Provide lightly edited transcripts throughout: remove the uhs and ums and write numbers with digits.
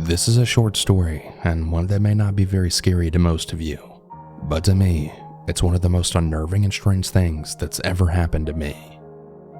This is a short story, and one that may not be very scary to most of you, but to me, it's one of the most unnerving and strange things that's ever happened to me.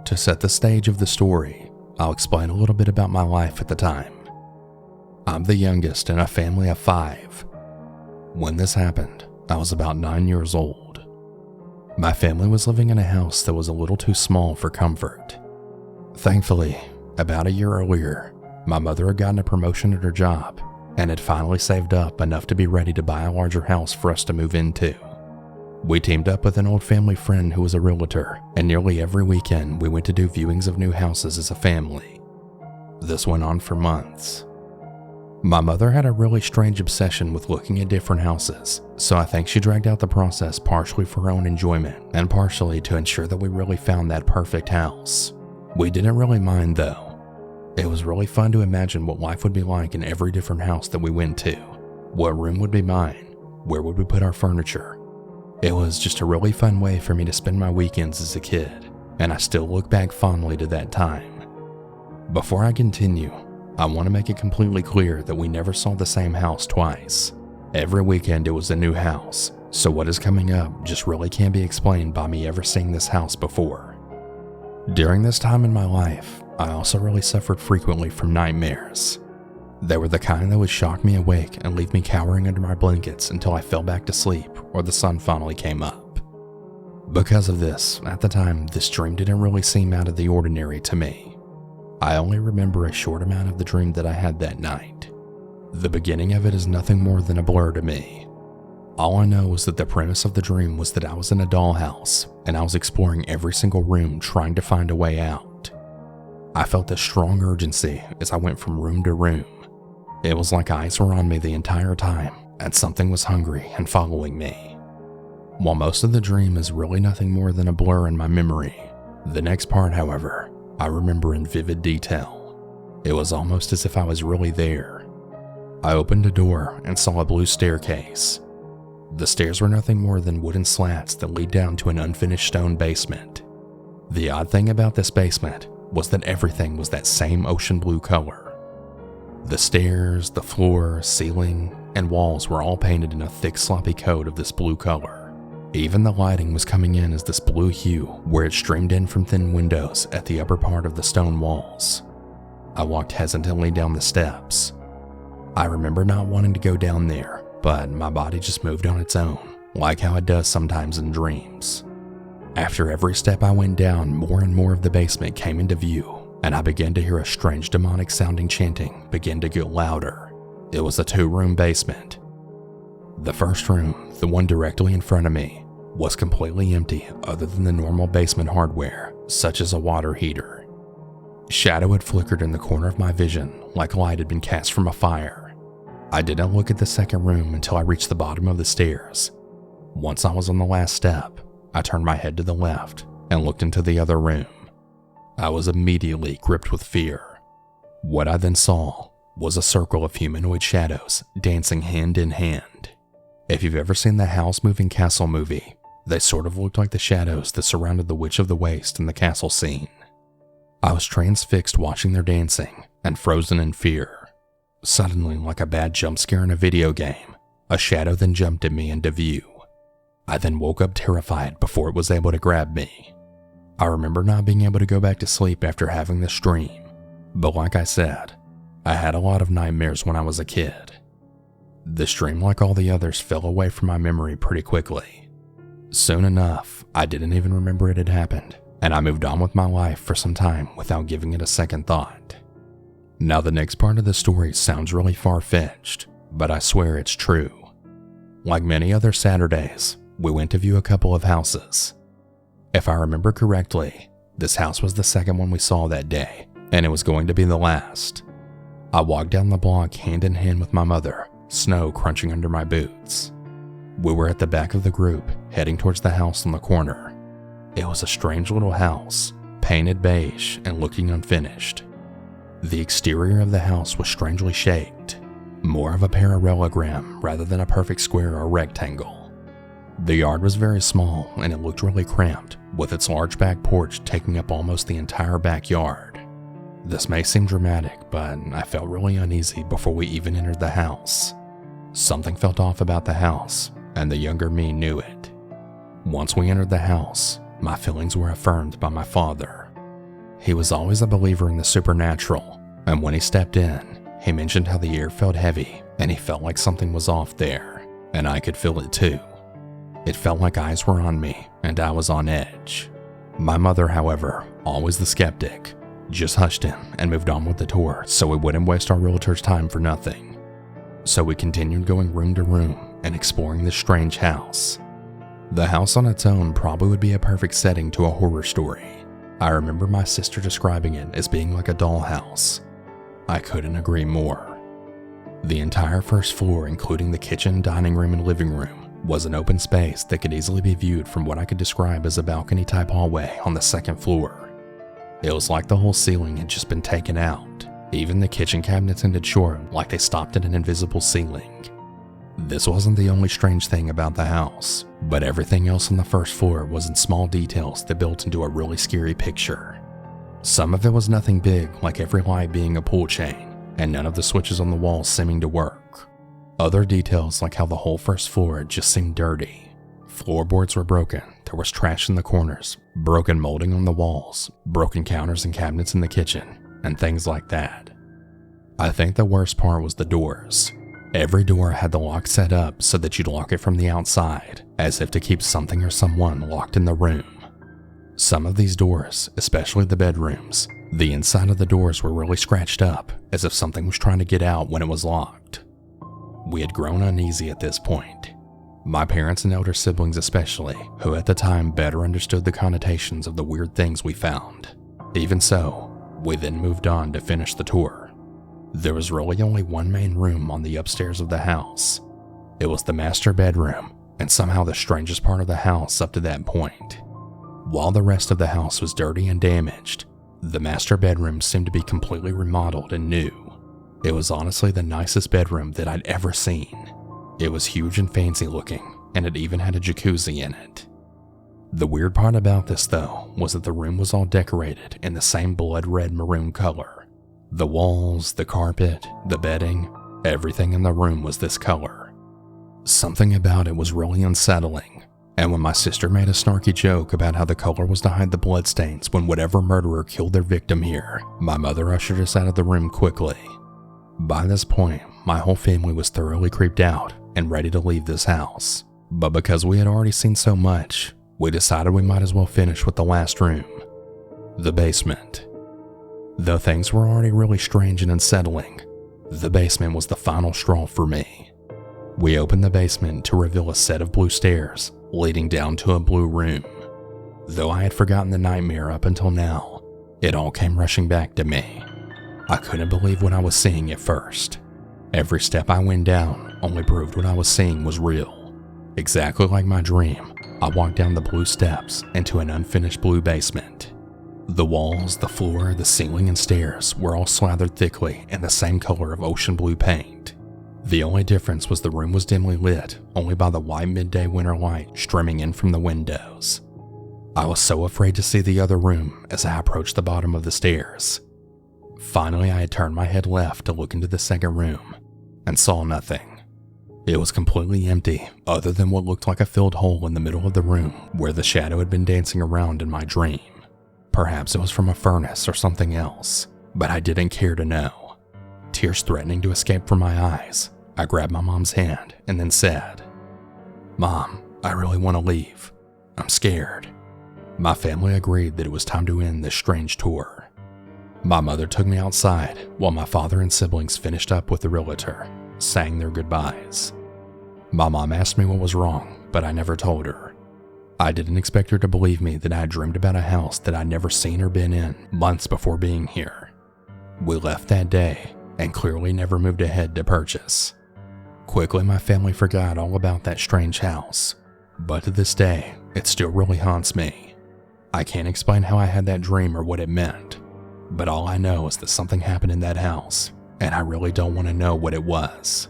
To set the stage of the story, I'll explain a little bit about my life at the time. I'm the youngest in a family of 5. When this happened, I was about 9 years old. My family was living in a house that was a little too small for comfort. Thankfully, about a year earlier, my mother had gotten a promotion at her job and had finally saved up enough to be ready to buy a larger house for us to move into. We teamed up with an old family friend who was a realtor, and nearly every weekend we went to do viewings of new houses as a family. This went on for months. My mother had a really strange obsession with looking at different houses, so I think she dragged out the process partially for her own enjoyment and partially to ensure that we really found that perfect house. We didn't really mind though. It was really fun to imagine what life would be like in every different house that we went to. What room would be mine? Where would we put our furniture? It was just a really fun way for me to spend my weekends as a kid, and I still look back fondly to that time. Before I continue, I want to make it completely clear that we never saw the same house twice. Every weekend it was a new house, so what is coming up just really can't be explained by me ever seeing this house before. During this time in my life, I also really suffered frequently from nightmares. They were the kind that would shock me awake and leave me cowering under my blankets until I fell back to sleep or the sun finally came up. Because of this, at the time, this dream didn't really seem out of the ordinary to me. I only remember a short amount of the dream that I had that night. The beginning of it is nothing more than a blur to me. All I know is that the premise of the dream was that I was in a dollhouse and I was exploring every single room trying to find a way out. I felt a strong urgency as I went from room to room. It was like eyes were on me the entire time and something was hungry and following me. While most of the dream is really nothing more than a blur in my memory, the next part, however, I remember in vivid detail. It was almost as if I was really there. I opened a door and saw a blue staircase. The stairs were nothing more than wooden slats that lead down to an unfinished stone basement. The odd thing about this basement was that everything was that same ocean blue color. The stairs, the floor, ceiling, and walls were all painted in a thick sloppy coat of this blue color. Even the lighting was coming in as this blue hue where it streamed in from thin windows at the upper part of the stone walls. I walked hesitantly down the steps. I remember not wanting to go down there, but my body just moved on its own, like how it does sometimes in dreams. After every step I went down, more and more of the basement came into view, and I began to hear a strange demonic sounding chanting begin to get louder. It was a 2-room basement. The first room, the one directly in front of me, was completely empty other than the normal basement hardware, such as a water heater. Shadow had flickered in the corner of my vision like light had been cast from a fire. I didn't look at the second room until I reached the bottom of the stairs. Once I was on the last step, I turned my head to the left and looked into the other room. I was immediately gripped with fear. What I then saw was a circle of humanoid shadows dancing hand in hand. If you've ever seen the House Moving Castle movie, they sort of looked like the shadows that surrounded the Witch of the Waste in the castle scene. I was transfixed watching their dancing and frozen in fear. Suddenly, like a bad jump scare in a video game, a shadow then jumped at me into view. I then woke up terrified before it was able to grab me. I remember not being able to go back to sleep after having this dream, but like I said, I had a lot of nightmares when I was a kid. This dream, like all the others, fell away from my memory pretty quickly. Soon enough, I didn't even remember it had happened, and I moved on with my life for some time without giving it a second thought. Now the next part of the story sounds really far-fetched, but I swear it's true. Like many other Saturdays, we went to view a couple of houses. If I remember correctly, this house was the second one we saw that day, and it was going to be the last. I walked down the block hand in hand with my mother, snow crunching under my boots. We were at the back of the group, heading towards the house on the corner. It was a strange little house, painted beige and looking unfinished. The exterior of the house was strangely shaped, more of a parallelogram rather than a perfect square or rectangle. The yard was very small and it looked really cramped, with its large back porch taking up almost the entire backyard. This may seem dramatic, but I felt really uneasy before we even entered the house. Something felt off about the house, and the younger me knew it. Once we entered the house, my feelings were affirmed by my father. He was always a believer in the supernatural, and when he stepped in, he mentioned how the air felt heavy and he felt like something was off there, and I could feel it too. It felt like eyes were on me and I was on edge. My mother, however, always the skeptic, just hushed him and moved on with the tour so we wouldn't waste our realtor's time for nothing. So we continued going room to room and exploring this strange house. The house on its own probably would be a perfect setting to a horror story. I remember my sister describing it as being like a dollhouse. I couldn't agree more. The entire first floor, including the kitchen, dining room, and living room, was an open space that could easily be viewed from what I could describe as a balcony-type hallway on the second floor. It was like the whole ceiling had just been taken out. Even the kitchen cabinets ended short, like they stopped at an invisible ceiling. This wasn't the only strange thing about the house, but everything else on the first floor was in small details that built into a really scary picture. Some of it was nothing big, like every light being a pull chain, and none of the switches on the walls seeming to work. Other details, like how the whole first floor just seemed dirty. Floorboards were broken, there was trash in the corners, broken molding on the walls, broken counters and cabinets in the kitchen, and things like that. I think the worst part was the doors. Every door had the lock set up so that you'd lock it from the outside, as if to keep something or someone locked in the room. Some of these doors, especially the bedrooms, the inside of the doors were really scratched up, as if something was trying to get out when it was locked. We had grown uneasy at this point. My parents and elder siblings especially, who at the time better understood the connotations of the weird things we found. Even so, we then moved on to finish the tour. There was really only one main room on the upstairs of the house. It was the master bedroom, and somehow the strangest part of the house up to that point. While the rest of the house was dirty and damaged, the master bedroom seemed to be completely remodeled and new. It was honestly the nicest bedroom that I'd ever seen. It was huge and fancy looking, and it even had a jacuzzi in it. The weird part about this, though, was that the room was all decorated in the same blood red maroon color. The walls, the carpet, the bedding, everything in the room was this color. Something about it was really unsettling, and when my sister made a snarky joke about how the color was to hide the bloodstains when whatever murderer killed their victim here, my mother ushered us out of the room quickly. By this point, my whole family was thoroughly creeped out and ready to leave this house, but because we had already seen so much, we decided we might as well finish with the last room, the basement. Though things were already really strange and unsettling, the basement was the final straw for me. We opened the basement to reveal a set of blue stairs leading down to a blue room. Though I had forgotten the nightmare up until now, it all came rushing back to me. I couldn't believe what I was seeing at first. Every step I went down only proved what I was seeing was real. Exactly like my dream, I walked down the blue steps into an unfinished blue basement. The walls, the floor, the ceiling, and stairs were all slathered thickly in the same color of ocean blue paint. The only difference was the room was dimly lit only by the white midday winter light streaming in from the windows. I was so afraid to see the other room as I approached the bottom of the stairs. Finally, I had turned my head left to look into the second room and saw nothing. It was completely empty other than what looked like a filled hole in the middle of the room where the shadow had been dancing around in my dream. Perhaps it was from a furnace or something else, but I didn't care to know. Tears threatening to escape from my eyes, I grabbed my mom's hand and then said, "Mom, I really want to leave. I'm scared." My family agreed that it was time to end this strange tour. My mother took me outside while my father and siblings finished up with the realtor, saying their goodbyes. My mom asked me what was wrong, but I never told her. I didn't expect her to believe me that I had dreamed about a house that I'd never seen or been in months before being here. We left that day and clearly never moved ahead to purchase. Quickly, my family forgot all about that strange house, but to this day, it still really haunts me. I can't explain how I had that dream or what it meant, but all I know is that something happened in that house, and I really don't want to know what it was.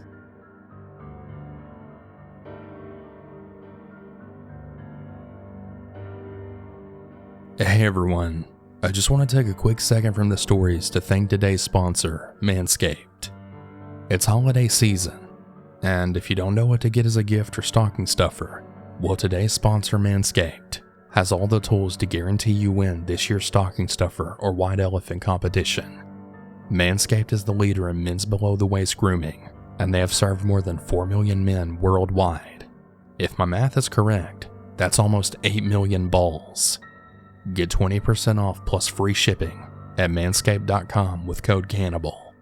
Hey everyone, I just want to take a quick second from the stories to thank today's sponsor, Manscaped. It's holiday season, and if you don't know what to get as a gift or stocking stuffer, well, today's sponsor, Manscaped, has all the tools to guarantee you win this year's stocking stuffer or white elephant competition. Manscaped is the leader in men's below-the-waist grooming, and they have served more than 4 million men worldwide. If my math is correct, that's almost 8 million balls. Get 20% off plus free shipping at manscaped.com with code Cannibal.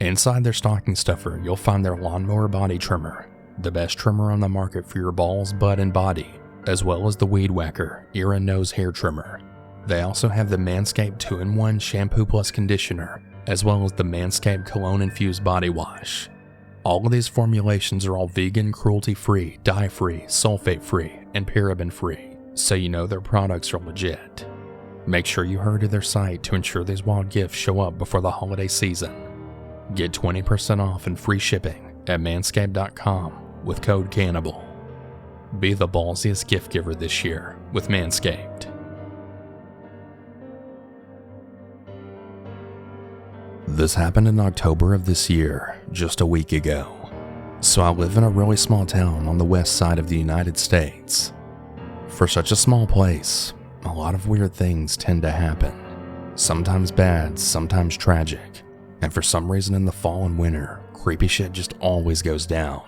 Inside their stocking stuffer, you'll find their lawnmower body trimmer, the best trimmer on the market for your balls, butt, and body, as well as the Weed Whacker ear and nose hair trimmer. They also have the Manscaped 2-in-1 shampoo plus conditioner, as well as the Manscaped cologne-infused body wash. All of these formulations are all vegan, cruelty-free, dye-free, sulfate-free, and paraben-free, so you know their products are legit. Make sure you hurry to their site to ensure these wild gifts show up before the holiday season. Get 20% off and free shipping at manscaped.com with code Cannibal. Be the ballsiest gift giver this year with Manscaped. This happened in October of this year, just a week ago. So I live in a really small town on the west side of the United States. For such a small place, a lot of weird things tend to happen. Sometimes bad, sometimes tragic. And for some reason in the fall and winter, creepy shit just always goes down.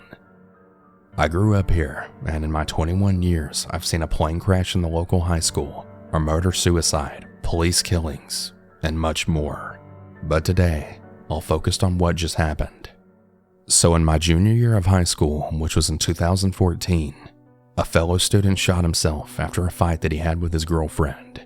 I grew up here, and in my 21 years, I've seen a plane crash in the local high school, a murder-suicide, police killings, and much more. But today, I'll focus on what just happened. So in my junior year of high school, which was in 2014, a fellow student shot himself after a fight that he had with his girlfriend.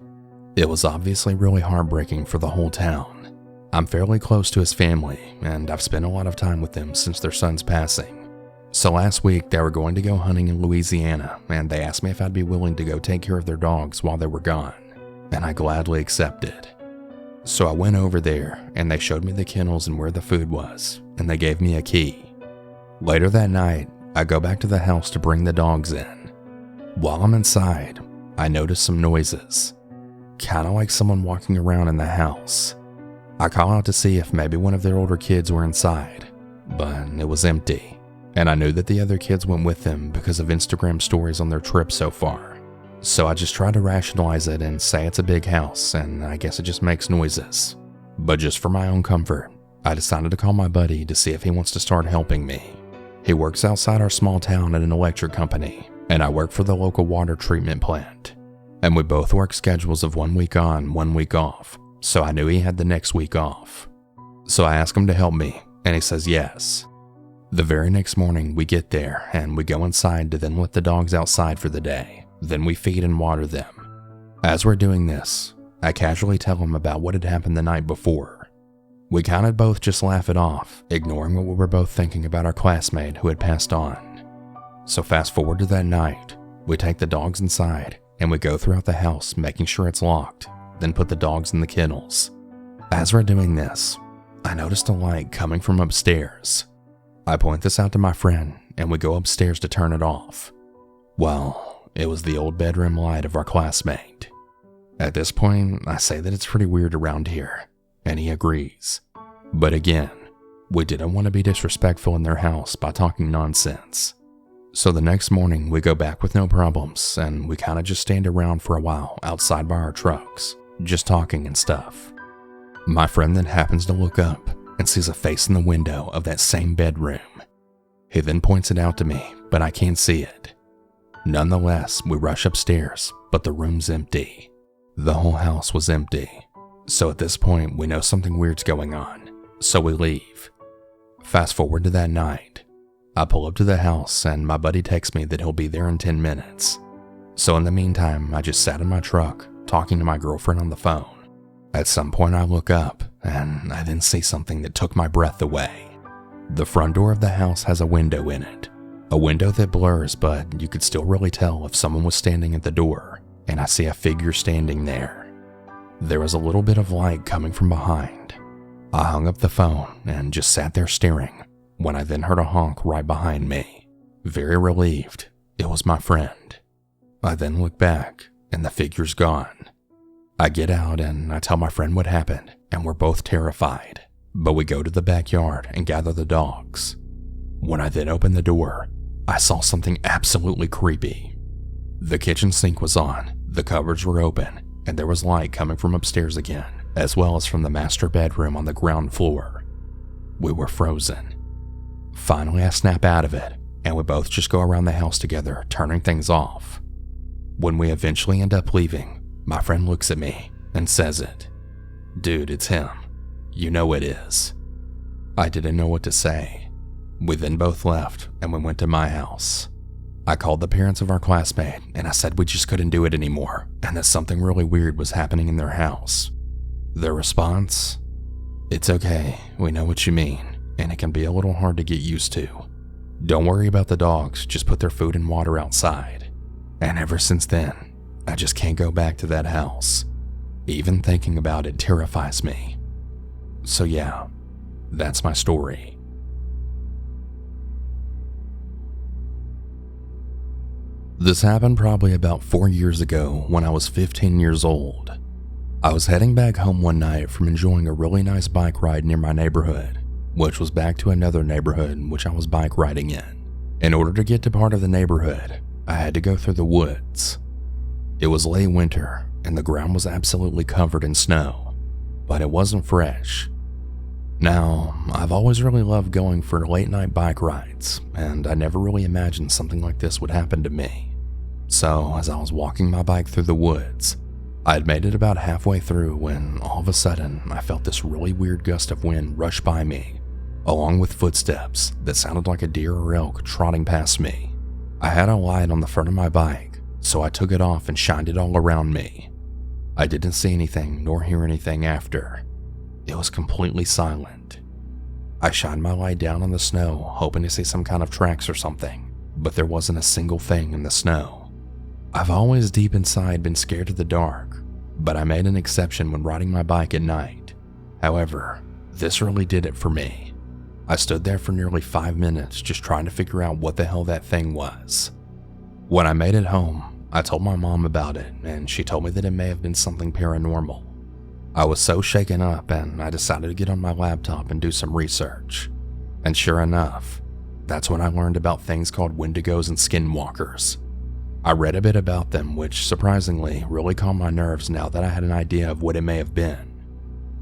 It was obviously really heartbreaking for the whole town. I'm fairly close to his family, and I've spent a lot of time with them since their son's passing. So last week, they were going to go hunting in Louisiana, and they asked me if I'd be willing to go take care of their dogs while they were gone, and I gladly accepted. So I went over there, and they showed me the kennels and where the food was, and they gave me a key. Later that night, I go back to the house to bring the dogs in. While I'm inside, I notice some noises, kind of like someone walking around in the house. I call out to see if maybe one of their older kids were inside, but it was empty, and I knew that the other kids went with them because of Instagram stories on their trip so far. So I just try to rationalize it and say it's a big house, and I guess it just makes noises. But just for my own comfort, I decided to call my buddy to see if he wants to start helping me. He works outside our small town at an electric company, and I work for the local water treatment plant. And we both work schedules of 1 week on, 1 week off, so I knew he had the next week off. So I asked him to help me, and he says yes. The very next morning we get there, and we go inside to then let the dogs outside for the day. Then we feed and water them. As we're doing this, I casually tell him about what had happened the night before. We kind of both just laugh it off, ignoring what we were both thinking about our classmate who had passed on. So fast forward to that night, we take the dogs inside and we go throughout the house making sure it's locked, then put the dogs in the kennels. As we're doing this, I noticed a light coming from upstairs. I point this out to my friend and we go upstairs to turn it off. Well, it was the old bedroom light of our classmate. At this point, I say that it's pretty weird around here, and he agrees. But again, we didn't want to be disrespectful in their house by talking nonsense. So the next morning, we go back with no problems, and we kind of just stand around for a while outside by our trucks, just talking and stuff. My friend then happens to look up and sees a face in the window of that same bedroom. He then points it out to me, but I can't see it. Nonetheless, we rush upstairs, but the room's empty. The whole house was empty. So at this point, we know something weird's going on, so we leave. Fast forward to that night. I pull up to the house and my buddy texts me that he'll be there in 10 minutes. So in the meantime, I just sat in my truck, talking to my girlfriend on the phone. At some point I look up, and I then see something that took my breath away. The front door of the house has a window in it. A window that blurs, but you could still really tell if someone was standing at the door, and I see a figure standing there. There was a little bit of light coming from behind. I hung up the phone and just sat there staring, when I then heard a honk right behind me. Very relieved, it was my friend. I then looked back, and the figure's gone. I get out and I tell my friend what happened, and we're both terrified. But we go to the backyard and gather the dogs. When I then opened the door, I saw something absolutely creepy. The kitchen sink was on, the cupboards were open, and there was light coming from upstairs again, as well as from the master bedroom on the ground floor. We were frozen. Finally, I snap out of it, and we both just go around the house together, turning things off. When we eventually end up leaving, my friend looks at me and says it. "Dude, it's him. You know it is." I didn't know what to say. We then both left and we went to my house. I called the parents of our classmate and I said we just couldn't do it anymore and that something really weird was happening in their house. Their response? "It's okay, we know what you mean, and it can be a little hard to get used to. Don't worry about the dogs, just put their food and water outside." And ever since then, I just can't go back to that house. Even thinking about it terrifies me. So yeah, that's my story. This happened probably about 4 years ago when I was 15 years old. I was heading back home one night from enjoying a really nice bike ride near my neighborhood, which was back to another neighborhood which I was bike riding in. In order to get to part of the neighborhood, I had to go through the woods. It was late winter and the ground was absolutely covered in snow, but it wasn't fresh. Now, I've always really loved going for late night bike rides, and I never really imagined something like this would happen to me. So, as I was walking my bike through the woods, I had made it about halfway through when all of a sudden I felt this really weird gust of wind rush by me, along with footsteps that sounded like a deer or elk trotting past me. I had a light on the front of my bike, so I took it off and shined it all around me. I didn't see anything nor hear anything after. It was completely silent. I shined my light down on the snow, hoping to see some kind of tracks or something, but there wasn't a single thing in the snow. I've always deep inside been scared of the dark, but I made an exception when riding my bike at night. However, this really did it for me. I stood there for nearly 5 minutes just trying to figure out what the hell that thing was. When I made it home, I told my mom about it and she told me that it may have been something paranormal. I was so shaken up and I decided to get on my laptop and do some research. And sure enough, that's when I learned about things called wendigos and skinwalkers. I read a bit about them, which surprisingly really calmed my nerves now that I had an idea of what it may have been.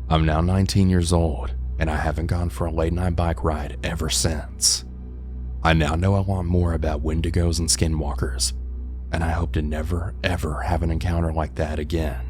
I'm now 19 years old, and I haven't gone for a late night bike ride ever since. I now know a lot more about wendigos and skinwalkers, and I hope to never ever have an encounter like that again.